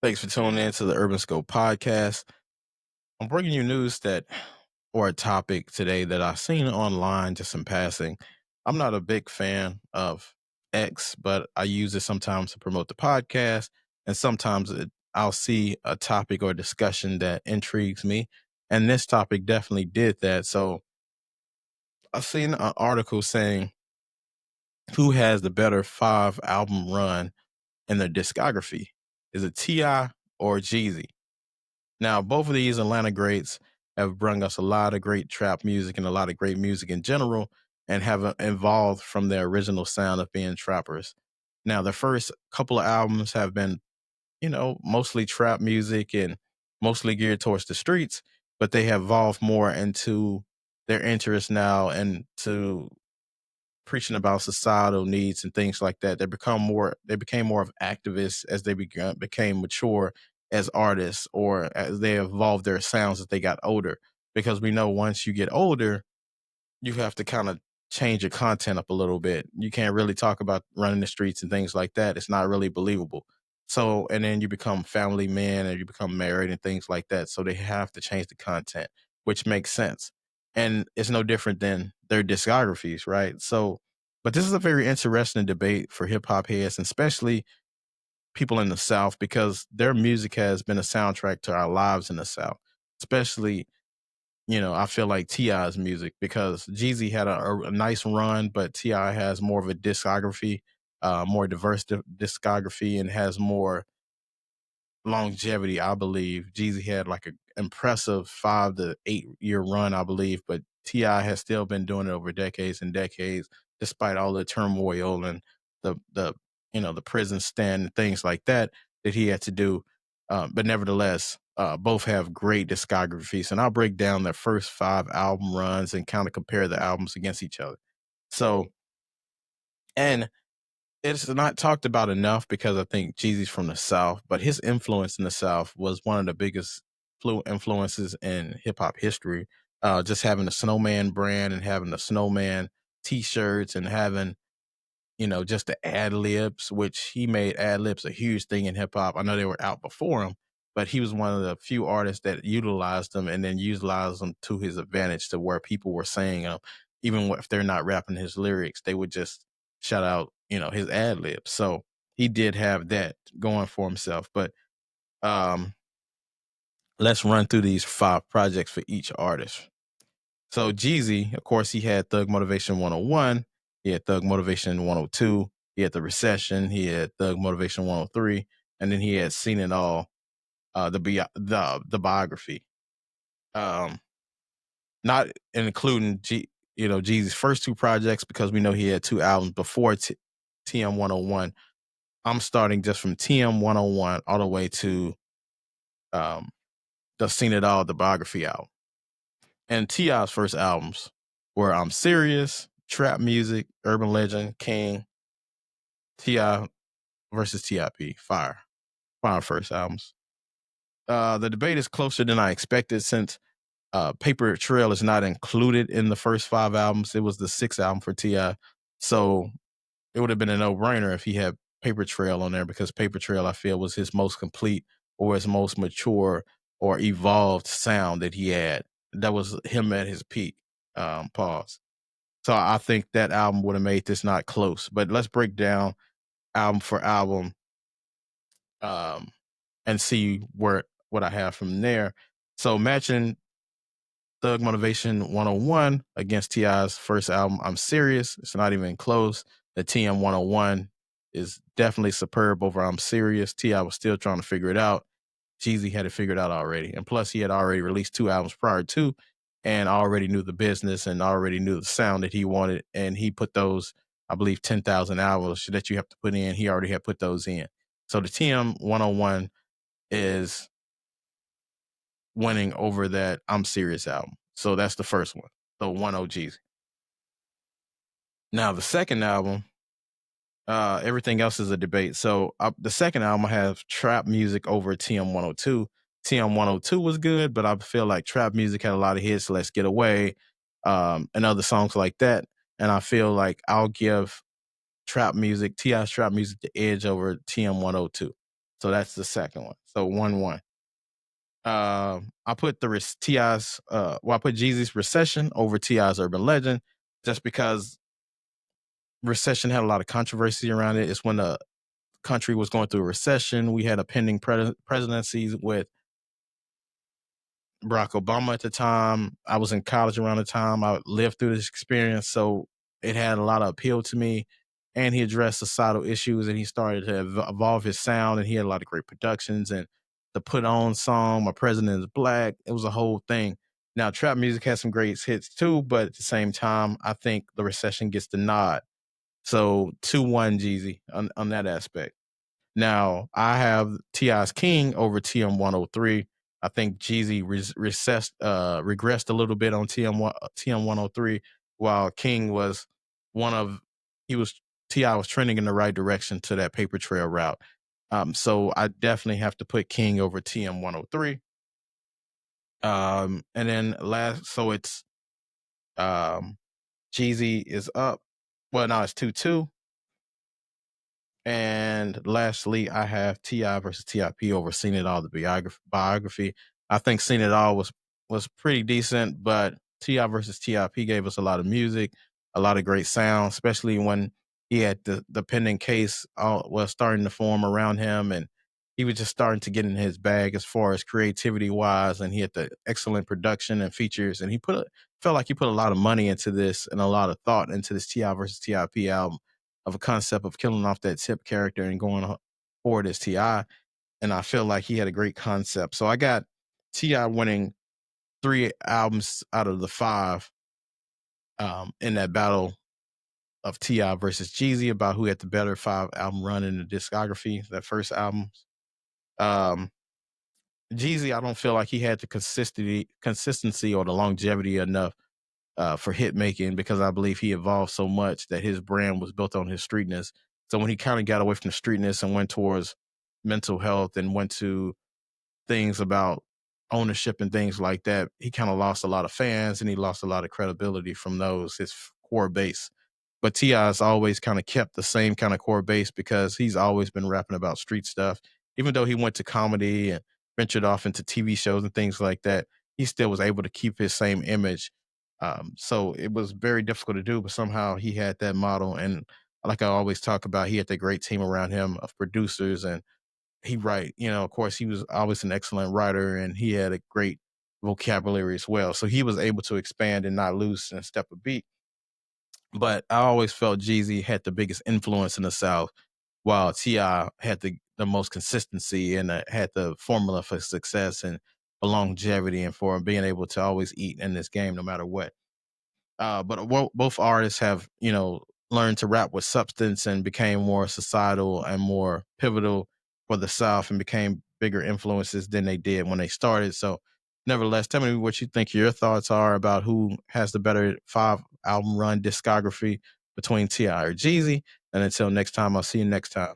Thanks for tuning in to the Urban Scope podcast. I'm bringing you news or a topic today that I've seen online just in passing. I'm not a big fan of X, but I use it sometimes to promote the podcast. And sometimes I'll see a topic or discussion that intrigues me. And this topic definitely did that. So I've seen an article saying who has the better 5 album run in their discography. Is it T.I. or Jeezy? Now, both of these Atlanta greats have brung us a lot of great trap music and a lot of great music in general, and have evolved from their original sound of being trappers. Now, the first couple of albums have been, mostly trap music and mostly geared towards the streets, but they have evolved more into their interest now and to preaching about societal needs and things like that. They became more of activists as they became mature as artists, or as they evolved their sounds as they got older. Because we know once you get older, you have to kind of change your content up a little bit. You can't really talk about running the streets and things like that. It's not really believable. So, and then you become family man and you become married and things like that. So they have to change the content, which makes sense. And it's no different than their discographies, right? So, but this is a very interesting debate for hip hop heads, and especially people in the South, because their music has been a soundtrack to our lives in the South, especially I feel like T.I.'s music, because Jeezy had a nice run, but T.I. has more of a discography, more diverse discography, and has more longevity, I believe. Jeezy had like an impressive 5 to 8 year run, I believe, but T.I. has still been doing it over decades and decades, despite all the turmoil and the prison stand and things like that he had to do. But nevertheless, both have great discographies, and I'll break down their first 5 album runs and kind of compare the albums against each other. So, and it's not talked about enough because I think Jeezy's from the South, but his influence in the South was one of the biggest influences in hip hop history. Just having the Snowman brand and having the Snowman t-shirts and having just the ad libs, which he made ad libs a huge thing in hip hop. I know they were out before him, but he was one of the few artists that utilized them and then utilized them to his advantage, to where people were saying, even if they're not rapping his lyrics, they would just shout out, his ad libs. So he did have that going for himself. But um, let's run through these 5 projects for each artist. So Jeezy, of course, he had Thug Motivation 101, he had Thug Motivation 102, he had The Recession, he had Thug Motivation 103, and then he had Seen It All, the biography. Um, Not including Jeezy's first 2 projects, because we know he had 2 albums before TM 101. I'm starting just from TM 101 all the way to um, the Seen It All, the biography album. And T.I.'s first albums were I'm Serious, Trap Music, Urban Legend, King, T.I. versus T.I.P. Fire. Fire first albums. The debate is closer than I expected, since Paper Trail is not included in the first 5 albums. It was the 6th album for T.I. So it would have been a no-brainer if he had Paper Trail on there, because Paper Trail, I feel, was his most complete or his most mature or evolved sound that he had. That was him at his peak. Pause. So I think that album would have made this not close. But let's break down album for album, um, and see what I have from there. So matching Thug Motivation 101 against T.I.'s first album, I'm Serious. It's not even close. The TM 101 is definitely superb over I'm Serious. T.I. was still trying to figure it out. Jeezy had it figured out already. And plus, he had already released 2 albums prior to, and already knew the business and already knew the sound that he wanted. And he put those, I believe, 10,000 hours that you have to put in. He already had put those in. So the TM 101 is winning over that I'm Serious album. So that's the first one, the 1 OGs. Now, the second album, everything else is a debate. So the second album, I have Trap Music over TM 102. TM 102 was good, but I feel like Trap Music had a lot of hits, Let's Get Away, and other songs like that. And I feel like I'll give Trap Music, T.I.'s Trap Music, the edge over TM 102. So that's the second one. So 1-1. I put Ti's I put Jeezy's Recession over Ti's Urban Legend, just because Recession had a lot of controversy around it. It's when the country was going through a recession. We had a pending presidency with Barack Obama at the time. I was in college around the time. I lived through this experience, so it had a lot of appeal to me. And he addressed societal issues, and he started to evolve his sound, and he had a lot of great productions. And the Put On song, My President is Black, it was a whole thing. Now, trap music has some great hits too, but at the same time, I think the Recession gets the nod. So 2-1 Jeezy on that aspect. Now, I have T.I.'s King over TM 103. I think Jeezy regressed a little bit on TM 103, while King was one of he was T.I. was trending in the right direction to that paper trail route. So I definitely have to put King over TM 103. And then last, so it's um Jeezy is up. Well, now it's 2-2. And lastly, I have Ti versus Tip over Seen It All, the biography. I think Seen It All was pretty decent, but Ti versus Tip gave us a lot of music, a lot of great sound, especially when he had the pending case was starting to form around him, and he was just starting to get in his bag as far as creativity wise, and he had the excellent production and features, and felt like he put a lot of money into this and a lot of thought into this Ti versus Tip album, of a concept of killing off that Tip character and going forward as Ti. And I feel like he had a great concept. So I got Ti winning 3 albums out of the 5 in that battle of Ti versus Jeezy about who had the better 5-album run in the discography. That first album, um, Jeezy, I don't feel like he had the consistency or the longevity enough for hit making, because I believe he evolved so much that his brand was built on his streetness. So when he kind of got away from the streetness and went towards mental health and went to things about ownership and things like that, he kind of lost a lot of fans and he lost a lot of credibility from his core base. But Ti has always kind of kept the same kind of core base because he's always been rapping about street stuff. Even though he went to comedy and ventured off into TV shows and things like that, he still was able to keep his same image. So it was very difficult to do, but somehow he had that model. And like I always talk about, he had that great team around him of producers, and of course, he was always an excellent writer, and he had a great vocabulary as well. So he was able to expand and not lose and step a beat. But I always felt Jeezy had the biggest influence in the South, while Ti had the most consistency and had the formula for success and for longevity and for being able to always eat in this game no matter what. But both artists have, learned to rap with substance and became more societal and more pivotal for the South and became bigger influences than they did when they started. So, nevertheless, tell me what you think your thoughts are about who has the better 5-album run discography between Ti or Jeezy. And until next time, I'll see you next time.